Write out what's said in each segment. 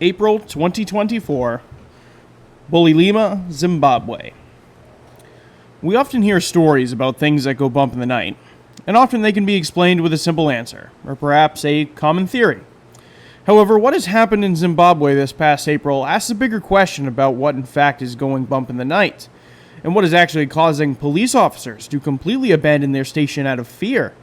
April 2024, Bulilima, Zimbabwe. We often hear stories about things that go bump in the night, and often they can be explained with a simple answer, or perhaps a common theory. However, what has happened in Zimbabwe this past April asks a bigger question about what in fact is going bump in the night, and what is actually causing police officers to completely abandon their station out of fear.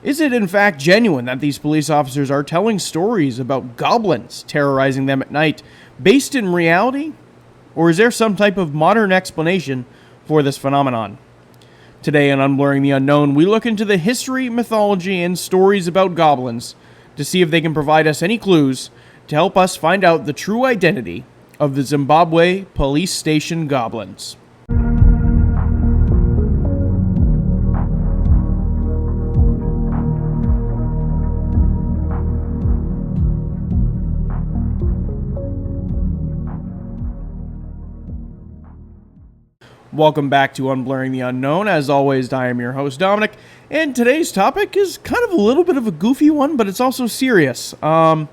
Is it in fact genuine that these police officers are telling stories about goblins terrorizing them at night based in reality? Or is there some type of modern explanation for this phenomenon? Today on Unblurring the Unknown, we look into the history, mythology, and stories about goblins to see if they can provide us any clues to help us find out the true identity of the Zimbabwe police station goblins. Welcome back to Unblurring the Unknown. As always, I am your host, Dominic, and today's topic is kind of a little bit of a goofy one, but it's also serious. Now,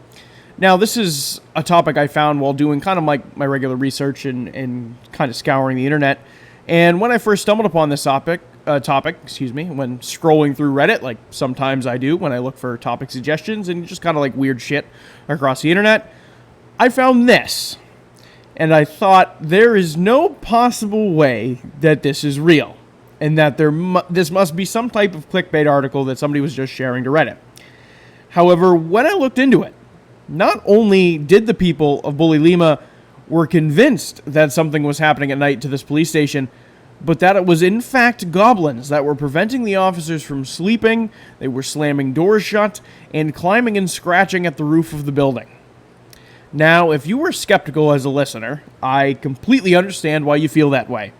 this is a topic I found while doing kind of like my regular research and kind of scouring the internet. And when I first stumbled upon this topic, when scrolling through Reddit, like sometimes I do when I look for topic suggestions and just kind of like weird shit across the internet, I found this. And I thought, there is no possible way that this is real, and that this must be some type of clickbait article that somebody was just sharing to Reddit. However, when I looked into it, not only did the people of Bulilima were convinced that something was happening at night to this police station, but that it was in fact goblins that were preventing the officers from sleeping. They were slamming doors shut and climbing and scratching at the roof of the building. Now, if you were skeptical as a listener, I completely understand why you feel that way.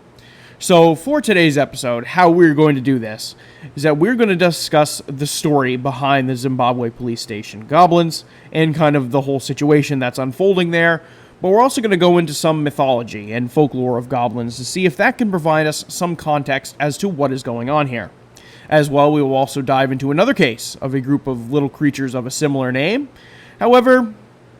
So, for today's episode, how we're going to do this is that we're going to discuss the story behind the Zimbabwe police station goblins and kind of the whole situation that's unfolding there, but we're also going to go into some mythology and folklore of goblins to see if that can provide us some context as to what is going on here. As well, we will also dive into another case of a group of little creatures of a similar name. However,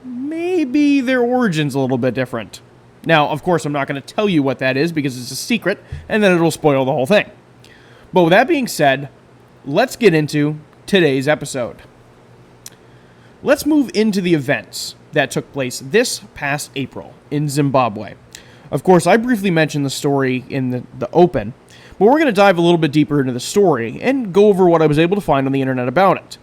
maybe their origin's a little bit different. Now, of course, I'm not going to tell you what that is because it's a secret, and then it'll spoil the whole thing. But with that being said, let's get into today's episode. Let's move into the events that took place this past April in Zimbabwe. Of course, I briefly mentioned the story in the open, but we're going to dive a little bit deeper into the story and go over what I was able to find on the internet about it.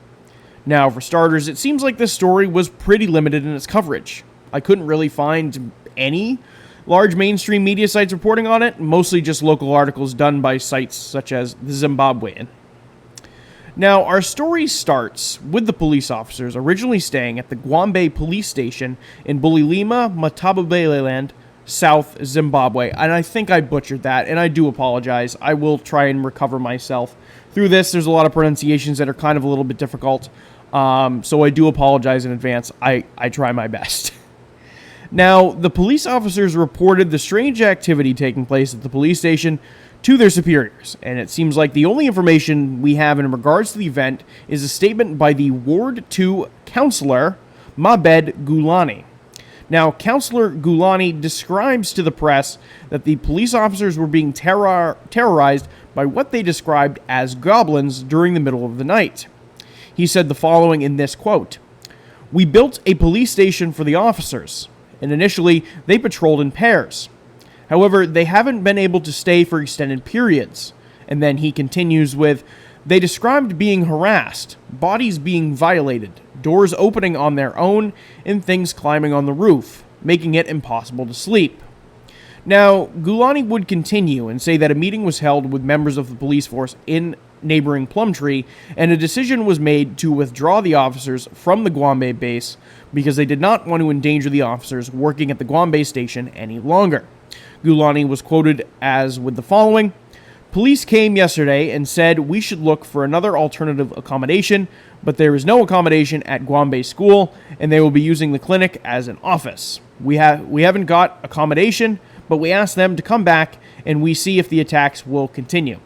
Now, for starters, it seems like this story was pretty limited in its coverage. I couldn't really find any large mainstream media sites reporting on it, mostly just local articles done by sites such as the Zimbabwean. Now, our story starts with the police officers originally staying at the Gwambe police station in Bulilima, Matabeleland, South Zimbabwe. And I think I butchered that, and I do apologize. I will try and recover myself through this. There's a lot of pronunciations that are kind of a little bit difficult. So I do apologize in advance. I try my best. Now, the police officers reported the strange activity taking place at the police station to their superiors, and it seems like the only information we have in regards to the event is a statement by the Ward 2 counselor, Mabed Gulani. Now, Counselor Gulani describes to the press that the police officers were being terrorized by what they described as goblins during the middle of the night. He said the following in this quote: "We built a police station for the officers, and initially they patrolled in pairs. However, they haven't been able to stay for extended periods." And then he continues with, "They described being harassed, bodies being violated, doors opening on their own, and things climbing on the roof, making it impossible to sleep." Now, Gulani would continue and say that a meeting was held with members of the police force in neighboring Plumtree, and a decision was made to withdraw the officers from the Gwambe base because they did not want to endanger the officers working at the Gwambe station any longer. Gulani was quoted as with the following: "Police came yesterday and said we should look for another alternative accommodation, but there is no accommodation at Gwambe School, and they will be using the clinic as an office. We haven't got accommodation, but we asked them to come back, and we see if the attacks will continue."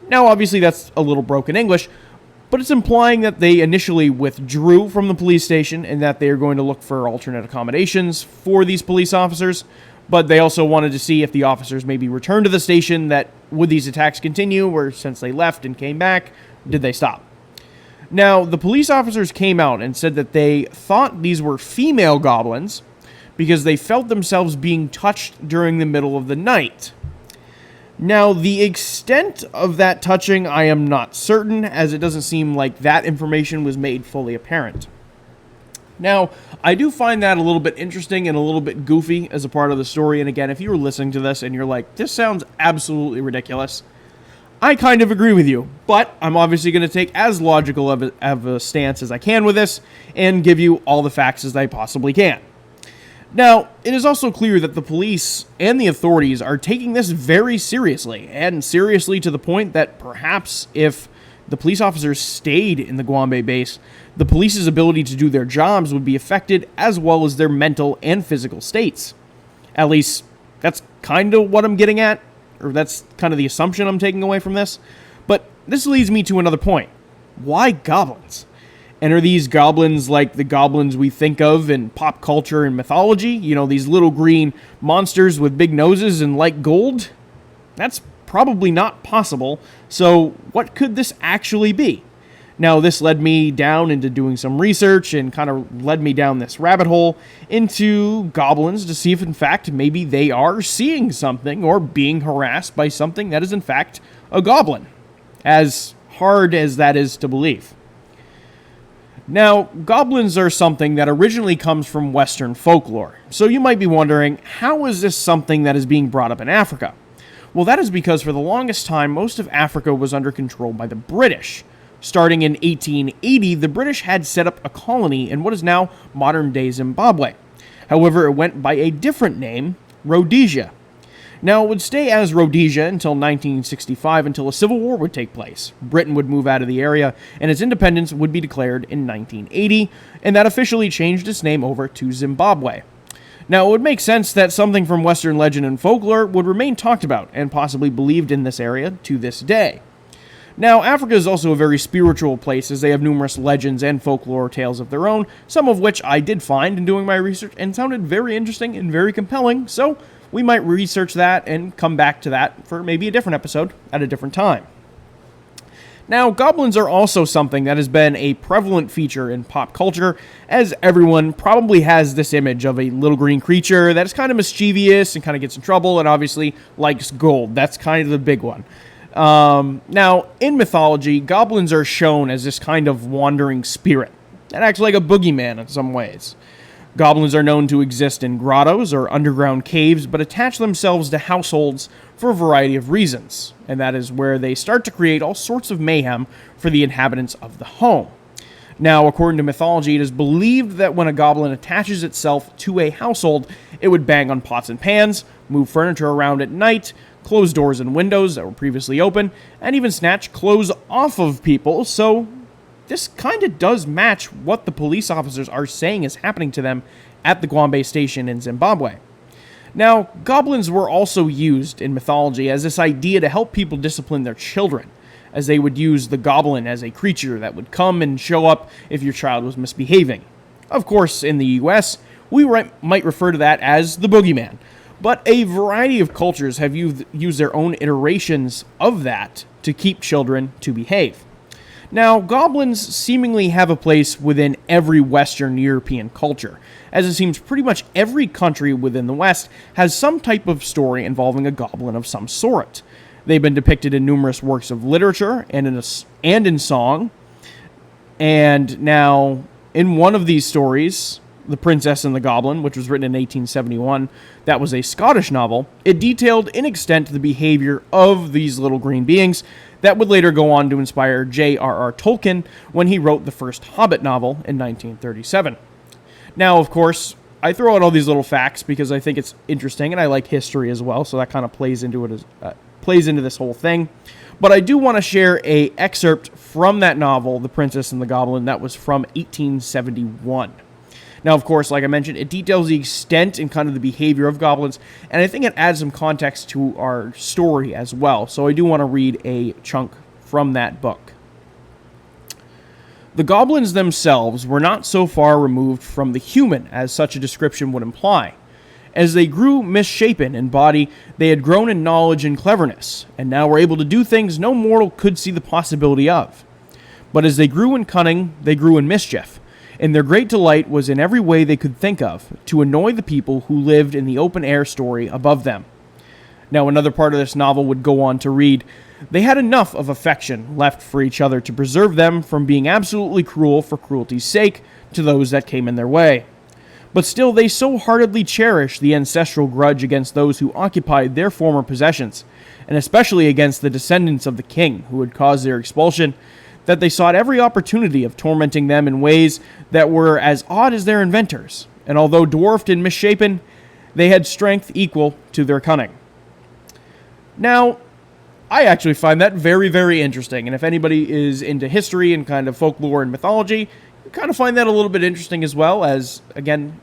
Now, obviously, that's a little broken English, but it's implying that they initially withdrew from the police station and that they are going to look for alternate accommodations for these police officers. But they also wanted to see if the officers maybe returned to the station, that would these attacks continue, or since they left and came back, did they stop? Now, the police officers came out and said that they thought these were female goblins because they felt themselves being touched during the middle of the night. Now, the extent of that touching, I am not certain, as it doesn't seem like that information was made fully apparent. Now, I do find that a little bit interesting and a little bit goofy as a part of the story, and again, if you were listening to this and you're like, this sounds absolutely ridiculous, I kind of agree with you, but I'm obviously going to take as logical of a stance as I can with this and give you all the facts as I possibly can. Now, it is also clear that the police and the authorities are taking this very seriously, and seriously to the point that perhaps if the police officers stayed in the Guam base, the police's ability to do their jobs would be affected, as well as their mental and physical states. At least, that's kind of what I'm getting at, or that's kind of the assumption I'm taking away from this. But this leads me to another point. Why goblins? And are these goblins like the goblins we think of in pop culture and mythology? You know, these little green monsters with big noses and like gold? That's probably not possible. So what could this actually be? Now, this led me down into doing some research and kind of led me down this rabbit hole into goblins to see if, in fact, maybe they are seeing something or being harassed by something that is, in fact, a goblin. As hard as that is to believe. Now, goblins are something that originally comes from Western folklore. So you might be wondering, how is this something that is being brought up in Africa? Well, that is because for the longest time, most of Africa was under control by the British. Starting in 1880, the British had set up a colony in what is now modern-day Zimbabwe. However, it went by a different name, Rhodesia. Now, it would stay as Rhodesia until 1965, until a civil war would take place. Britain would move out of the area, and its independence would be declared in 1980, and that officially changed its name over to Zimbabwe. Now, it would make sense that something from Western legend and folklore would remain talked about and possibly believed in this area to this day. Now, Africa is also a very spiritual place, as they have numerous legends and folklore tales of their own, some of which I did find in doing my research and sounded very interesting and very compelling, so we might research that and come back to that for maybe a different episode at a different time. Now, goblins are also something that has been a prevalent feature in pop culture, as everyone probably has this image of a little green creature that is kind of mischievous and kind of gets in trouble and obviously likes gold. That's kind of the big one. Now, in mythology, goblins are shown as this kind of wandering spirit that acts like a boogeyman in some ways. Goblins are known to exist in grottos or underground caves, but attach themselves to households for a variety of reasons, and that is where they start to create all sorts of mayhem for the inhabitants of the home. Now, according to mythology, it is believed that when a goblin attaches itself to a household, it would bang on pots and pans, move furniture around at night, close doors and windows that were previously open, and even snatch clothes off of people, so this kind of does match what the police officers are saying is happening to them at the Guam station in Zimbabwe. Now, goblins were also used in mythology as this idea to help people discipline their children, as they would use the goblin as a creature that would come and show up if your child was misbehaving. Of course, in the US, we might refer to that as the boogeyman, but a variety of cultures have used their own iterations of that to keep children to behave. Now, goblins seemingly have a place within every Western European culture, as it seems pretty much every country within the West has some type of story involving a goblin of some sort. They've been depicted in numerous works of literature and in song. And now, in one of these stories, The Princess and the Goblin, which was written in 1871, that was a Scottish novel, it detailed in extent the behavior of these little green beings that would later go on to inspire J.R.R. Tolkien when he wrote the first Hobbit novel in 1937. Now, of course, I throw out all these little facts because I think it's interesting and I like history as well, so that kind of plays into this whole thing. But I do want to share an excerpt from that novel, The Princess and the Goblin, that was from 1871. Now, of course, like I mentioned, it details the extent and kind of the behavior of goblins, and I think it adds some context to our story as well. So I do want to read a chunk from that book. The goblins themselves were not so far removed from the human as such a description would imply. As they grew misshapen in body, they had grown in knowledge and cleverness, and now were able to do things no mortal could see the possibility of. But as they grew in cunning, they grew in mischief, and their great delight was in every way they could think of, to annoy the people who lived in the open-air story above them. Now, another part of this novel would go on to read, they had enough of affection left for each other to preserve them from being absolutely cruel for cruelty's sake to those that came in their way. But still they so heartily cherished the ancestral grudge against those who occupied their former possessions, and especially against the descendants of the king who had caused their expulsion, that they sought every opportunity of tormenting them in ways that were as odd as their inventors, and although dwarfed and misshapen, they had strength equal to their cunning. Now, I actually find that very, very interesting, and if anybody is into history and kind of folklore and mythology, you kind of find that a little bit interesting as well, as, again,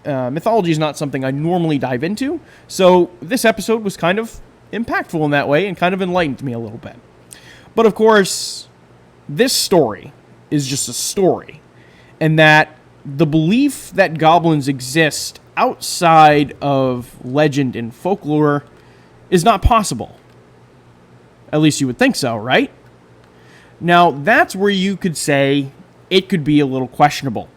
mythology is not something I normally dive into, so this episode was kind of impactful in that way and kind of enlightened me a little bit. But of course, this story is just a story, and that the belief that goblins exist outside of legend and folklore is not possible. At least you would think so, right? Now, that's where you could say it could be a little questionable.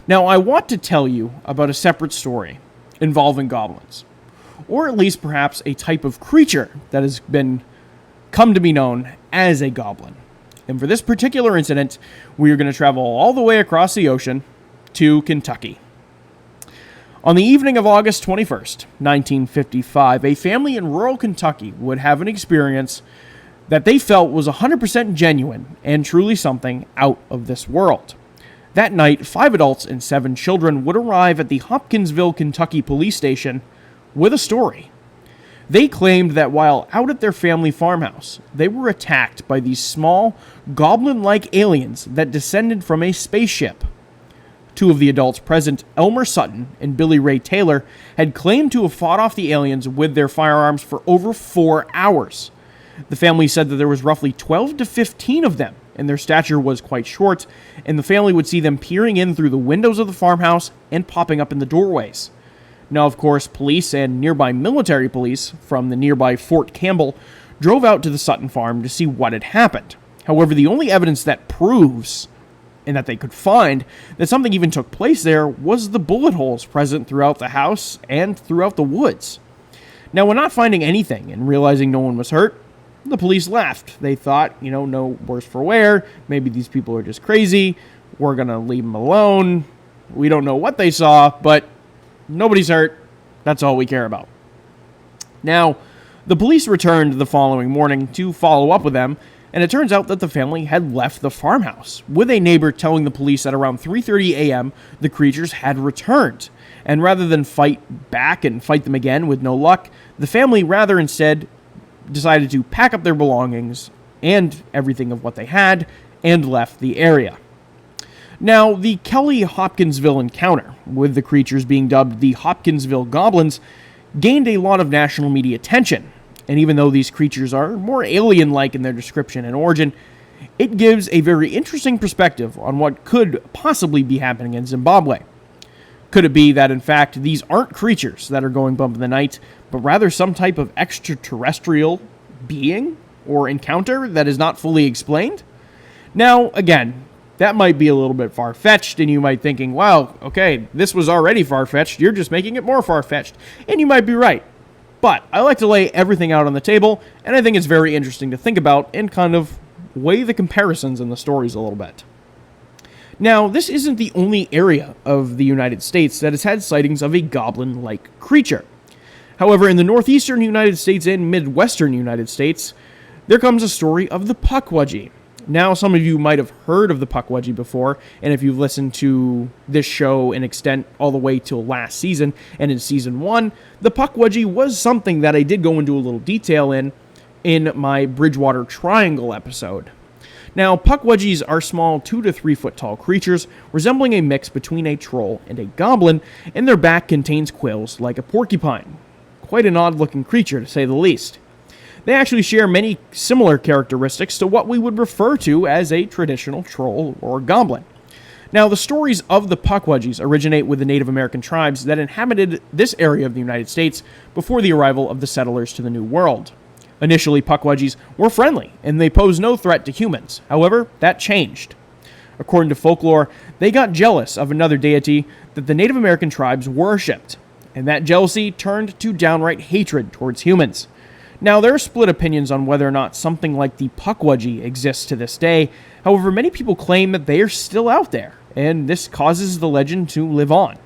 Now, I want to tell you about a separate story involving goblins, or at least perhaps a type of creature that has come to be known as a goblin. And for this particular incident, we are going to travel all the way across the ocean to Kentucky. On the evening of August 21st, 1955, a family in rural Kentucky would have an experience that they felt was 100% genuine and truly something out of this world. That night, 5 adults and 7 children would arrive at the Hopkinsville, Kentucky police station with a story. They claimed that while out at their family farmhouse, they were attacked by these small, goblin-like aliens that descended from a spaceship. 2 of the adults present, Elmer Sutton and Billy Ray Taylor, had claimed to have fought off the aliens with their firearms for over 4 hours. The family said that there was roughly 12 to 15 of them, and their stature was quite short, and the family would see them peering in through the windows of the farmhouse and popping up in the doorways. Now, of course, police and nearby military police from the nearby Fort Campbell drove out to the Sutton farm to see what had happened. However, the only evidence that proves, and that they could find, that something even took place there was the bullet holes present throughout the house and throughout the woods. Now, when not finding anything and realizing no one was hurt, the police left. They thought, no worse for wear, maybe these people are just crazy, we're gonna leave them alone. We don't know what they saw, but nobody's hurt. That's all we care about. Now, the police returned the following morning to follow up with them, and it turns out that the family had left the farmhouse, with a neighbor telling the police at around 3:30 a.m. the creatures had returned. And rather than fight back and fight them again with no luck, the family rather instead decided to pack up their belongings and everything of what they had and left the area. Now, the Kelly-Hopkinsville encounter, with the creatures being dubbed the Hopkinsville Goblins, gained a lot of national media attention. And even though these creatures are more alien-like in their description and origin, it gives a very interesting perspective on what could possibly be happening in Zimbabwe. Could it be that, in fact, these aren't creatures that are going bump in the night, but rather some type of extraterrestrial being or encounter that is not fully explained? Now, again, that might be a little bit far-fetched, and you might be thinking, wow, okay, this was already far-fetched, you're just making it more far-fetched. And you might be right. But I like to lay everything out on the table, and I think it's very interesting to think about and kind of weigh the comparisons in the stories a little bit. Now, this isn't the only area of the United States that has had sightings of a goblin-like creature. However, in the northeastern United States and midwestern United States, there comes a story of the Pukwudgie. Now, some of you might have heard of the Pukwudgie before, and if you've listened to this show in extent all the way till last season, and in Season 1, the Pukwudgie was something that I did go into a little detail in my Bridgewater Triangle episode. Now, Pukwudgies are small 2 to 3 foot tall creatures, resembling a mix between a troll and a goblin, and their back contains quills like a porcupine. Quite an odd looking creature, to say the least. they actually share many similar characteristics to what we would refer to as a traditional troll or goblin. Now, the stories of the Pukwudgies originate with the Native American tribes that inhabited this area of the United States before the arrival of the settlers to the New World. Initially, Pukwudgies were friendly, and they posed no threat to humans. However, that changed. According to folklore, they got jealous of another deity that the Native American tribes worshipped, and that jealousy turned to downright hatred towards humans. Now, there are split opinions on whether or not something like the Pukwudgie exists to this day. However, many people claim that they are still out there, and this causes the legend to live on.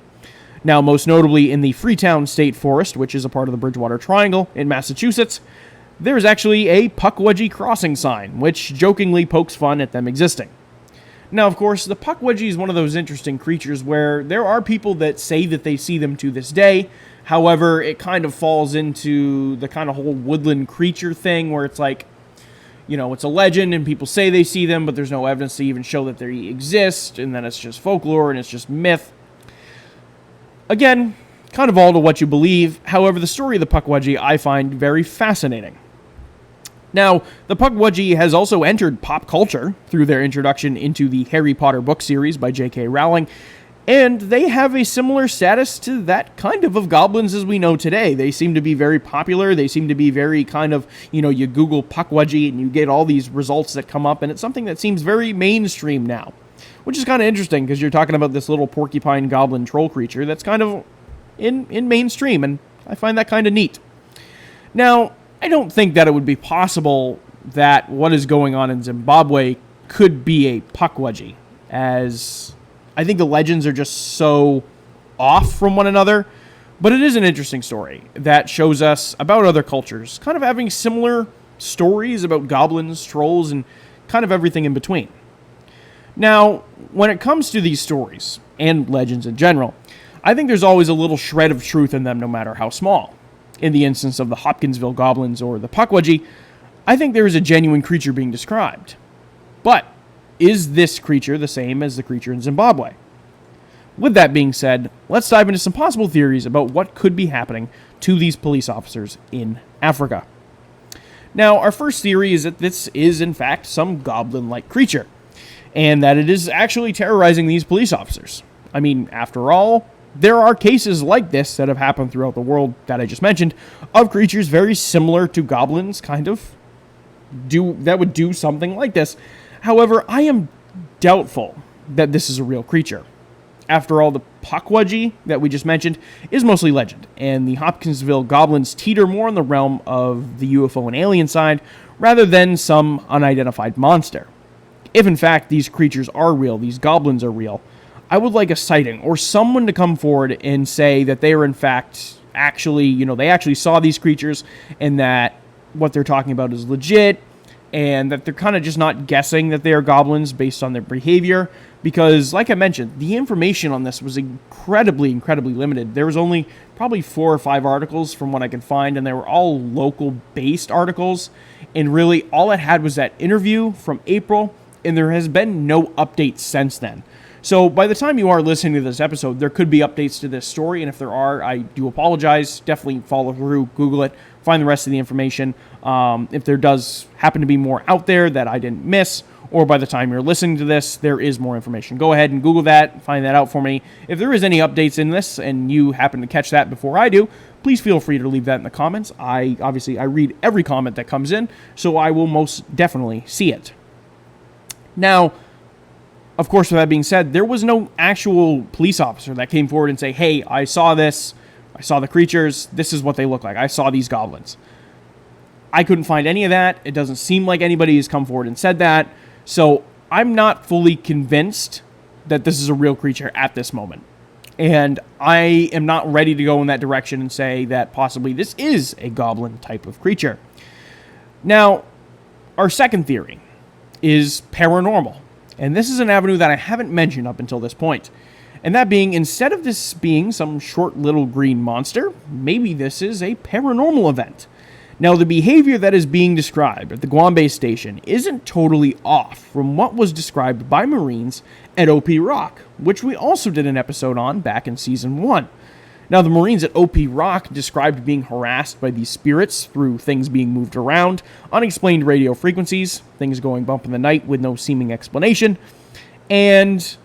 Now, most notably in the Freetown State Forest, which is a part of the Bridgewater Triangle in Massachusetts, there is actually a Pukwudgie crossing sign, which jokingly pokes fun at them existing. Now, of course, the Pukwudgie is one of those interesting creatures where there are people that say that they see them to this day. However, it kind of falls into the kind of whole woodland creature thing where it's like, it's a legend and people say they see them, but there's no evidence to even show that they exist, and then it's just folklore and it's just myth. Again, kind of all to what you believe. However, the story of the Pukwudgie I find very fascinating. Now, the Pukwudgie has also entered pop culture through their introduction into the Harry Potter book series by J.K. Rowling, and they have a similar status to that kind of goblins as we know today. They seem to be very popular. They seem to be very kind of, you Google Pukwudgie and you get all these results that come up, and it's something that seems very mainstream now, which is kind of interesting because you're talking about this little porcupine goblin troll creature that's kind of in mainstream, and I find that kind of neat. Now, I don't think that it would be possible that what is going on in Zimbabwe could be a Pukwudgie, as I think the legends are just so off from one another, but it is an interesting story that shows us about other cultures, kind of having similar stories about goblins, trolls, and kind of everything in between. Now, when it comes to these stories, and legends in general, I think there's always a little shred of truth in them no matter how small. In the instance of the Hopkinsville Goblins or the Pukwudgie, I think there is a genuine creature being described. But is this creature the same as the creature in Zimbabwe? With that being said, let's dive into some possible theories about what could be happening to these police officers in Africa. Now, our first theory is that this is in fact some goblin-like creature, and that it is actually terrorizing these police officers. I mean, after all, there are cases like this that have happened throughout the world that I just mentioned of creatures very similar to goblins that would do something like this. However, I am doubtful that this is a real creature. After all, the Pukwudgie that we just mentioned is mostly legend, and the Hopkinsville Goblins teeter more in the realm of the UFO and alien side rather than some unidentified monster. If in fact these creatures are real, these goblins are real, I would like a sighting or someone to come forward and say that they are in fact actually, they actually saw these creatures and that what they're talking about is legit, and that they're kind of just not guessing that they are goblins based on their behavior. Because, like I mentioned, the information on this was incredibly limited. There was only probably 4 or 5 articles from what I could find, and they were all local-based articles. And really, all it had was that interview from April, and there has been no updates since then. So by the time you are listening to this episode, there could be updates to this story, and if there are, I do apologize. Definitely follow through, Google it, find the rest of the information. If there does happen to be more out there that I didn't miss, or by the time you're listening to this, there is more information. Go ahead and Google that, find that out for me. If there is any updates in this, and you happen to catch that before I do, please feel free to leave that in the comments. I read every comment that comes in, so I will most definitely see it. Now, of course, with that being said, there was no actual police officer that came forward and say, hey, I saw this, I saw the creatures, this is what they look like, I saw these goblins. I couldn't find any of that. It doesn't seem like anybody has come forward and said that. So I'm not fully convinced that this is a real creature at this moment. And I am not ready to go in that direction and say that possibly this is a goblin type of creature. Now, our second theory is paranormal. And this is an avenue that I haven't mentioned up until this point. And that being, instead of this being some short little green monster, maybe this is a paranormal event. Now, the behavior that is being described at the Guam Base Station isn't totally off from what was described by Marines at OP Rock, which we also did an episode on back in Season 1. Now, the Marines at OP Rock described being harassed by these spirits through things being moved around, unexplained radio frequencies, things going bump in the night with no seeming explanation, and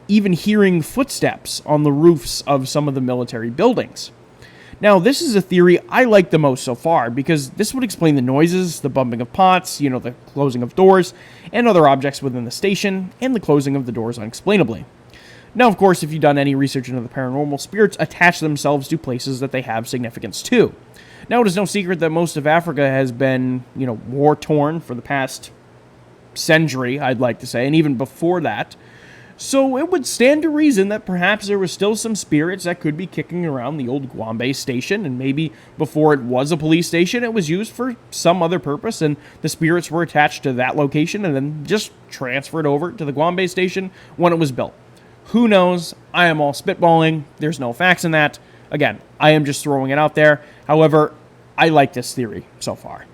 even hearing footsteps on the roofs of some of the military buildings. Now, this is a theory I like the most so far, because this would explain the noises, the bumping of pots, the closing of doors, and other objects within the station, and the closing of the doors unexplainably. Now, of course, if you've done any research into the paranormal, spirits attach themselves to places that they have significance to. Now, it is no secret that most of Africa has been, war-torn for the past century, I'd like to say, and even before that. So it would stand to reason that perhaps there was still some spirits that could be kicking around the old Gombe station, and maybe before it was a police station, it was used for some other purpose, and the spirits were attached to that location and then just transferred over to the Gombe station when it was built. Who knows? I am all spitballing. There's no facts in that. Again, I am just throwing it out there. However, I like this theory so far.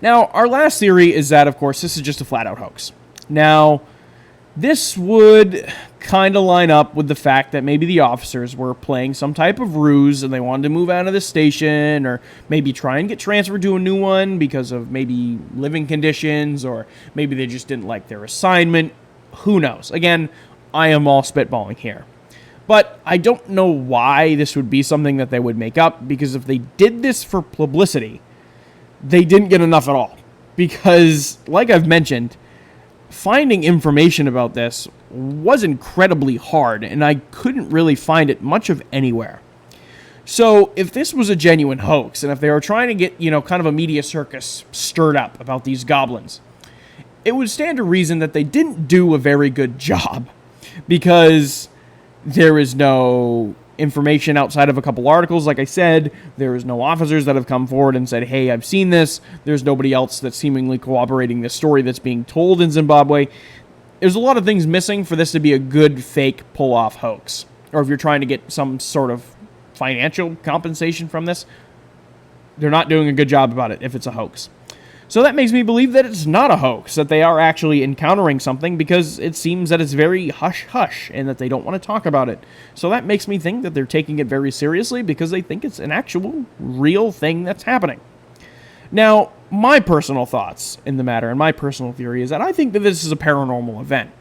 Now, our last theory is that, of course, this is just a flat-out hoax. Now, this would kind of line up with the fact that maybe the officers were playing some type of ruse and they wanted to move out of the station, or maybe try and get transferred to a new one because of maybe living conditions, or maybe they just didn't like their assignment. Who knows? Again, I am all spitballing here. But I don't know why this would be something that they would make up, because if they did this for publicity, they didn't get enough at all. Because, like I've mentioned, finding information about this was incredibly hard, and I couldn't really find it much of anywhere. So if this was a genuine hoax, and if they were trying to get, kind of a media circus stirred up about these goblins, it would stand to reason that they didn't do a very good job, because there is no information outside of a couple articles. Like I said, there is no officers that have come forward and said, hey, I've seen this. There's nobody else that's seemingly corroborating this story that's being told in Zimbabwe. There's a lot of things missing for this to be a good fake pull-off hoax. Or if you're trying to get some sort of financial compensation from this, they're not doing a good job about it if it's a hoax. So that makes me believe that it's not a hoax, that they are actually encountering something, because it seems that it's very hush-hush and that they don't want to talk about it. So that makes me think that they're taking it very seriously because they think it's an actual, real thing that's happening. Now, my personal thoughts in the matter and my personal theory is that I think that this is a paranormal event.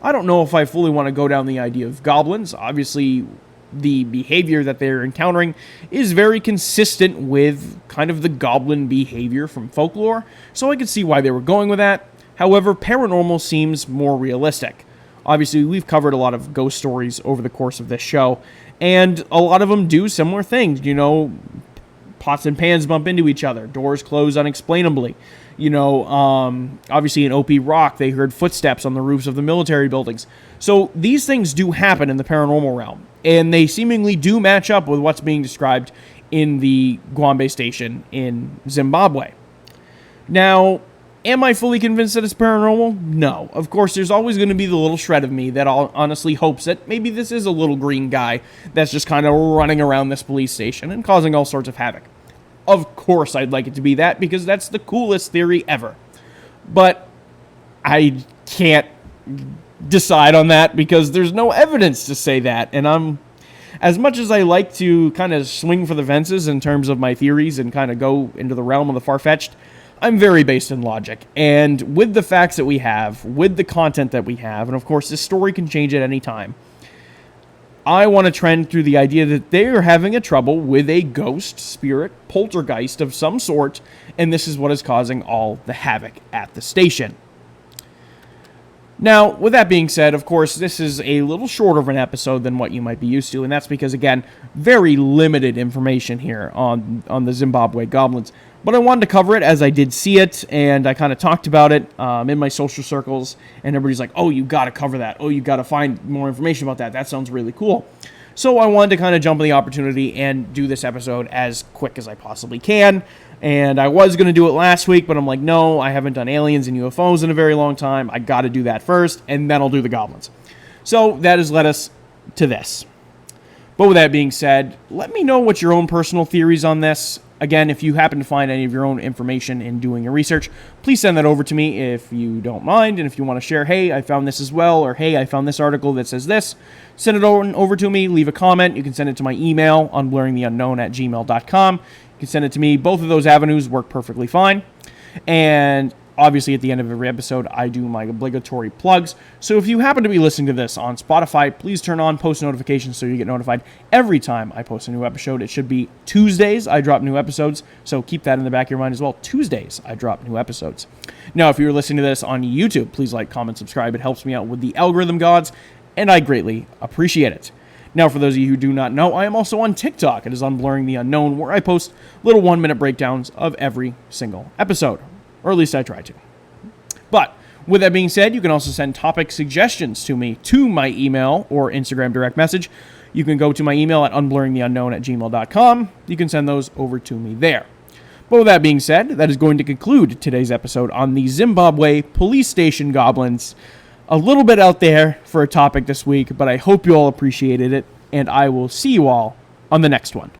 I don't know if I fully want to go down the idea of goblins. Obviously, the behavior that they're encountering is very consistent with kind of the goblin behavior from folklore, so I could see why they were going with that. However, paranormal seems more realistic. Obviously, we've covered a lot of ghost stories over the course of this show, and a lot of them do similar things. Pots and pans bump into each other, doors close unexplainably. Obviously in OP Rock, they heard footsteps on the roofs of the military buildings. So these things do happen in the paranormal realm, and they seemingly do match up with what's being described in the Gombe station in Zimbabwe. Now, am I fully convinced that it's paranormal? No. Of course, there's always going to be the little shred of me that honestly hopes that maybe this is a little green guy that's just kind of running around this police station and causing all sorts of havoc. Of course I'd like it to be that, because that's the coolest theory ever. But I can't decide on that because there's no evidence to say that. And as much as I like to kind of swing for the fences in terms of my theories and kind of go into the realm of the far-fetched, I'm very based in logic. And with the facts that we have, with the content that we have, and of course this story can change at any time, I want to trend through the idea that they are having a trouble with a ghost, spirit, poltergeist of some sort, and this is what is causing all the havoc at the station. Now, with that being said, of course, this is a little shorter of an episode than what you might be used to, and that's because, again, very limited information here on the Zimbabwe goblins. But I wanted to cover it as I did see it, and I kind of talked about it in my social circles, and everybody's like, oh, you got to cover that. Oh, you got to find more information about that. That sounds really cool. So I wanted to kind of jump on the opportunity and do this episode as quick as I possibly can. And I was going to do it last week, but I'm like, no, I haven't done aliens and UFOs in a very long time. I got to do that first, and then I'll do the goblins. So that has led us to this. But with that being said, let me know what your own personal theories on this. Again, if you happen to find any of your own information in doing your research, please send that over to me if you don't mind. And if you want to share, hey, I found this as well, or hey, I found this article that says this, send it over to me. Leave a comment. You can send it to my email, unblurringtheunknown@gmail.com. You can send it to me. Both of those avenues work perfectly fine. And obviously, at the end of every episode, I do my obligatory plugs. So if you happen to be listening to this on Spotify, please turn on post notifications so you get notified every time I post a new episode. It should be Tuesdays I drop new episodes, so keep that in the back of your mind as well. Tuesdays I drop new episodes. Now, if you're listening to this on YouTube, please like, comment, subscribe. It helps me out with the algorithm gods, and I greatly appreciate it. Now, for those of you who do not know, I am also on TikTok. It is Unblurring the Unknown, where I post little 1-minute breakdowns of every single episode. Or at least I try to. But with that being said, you can also send topic suggestions to me to my email or Instagram direct message. You can go to my email at unblurringtheunknown@gmail.com. You can send those over to me there. But with that being said, that is going to conclude today's episode on the Zimbabwe police station goblins. A little bit out there for a topic this week, but I hope you all appreciated it, and I will see you all on the next one.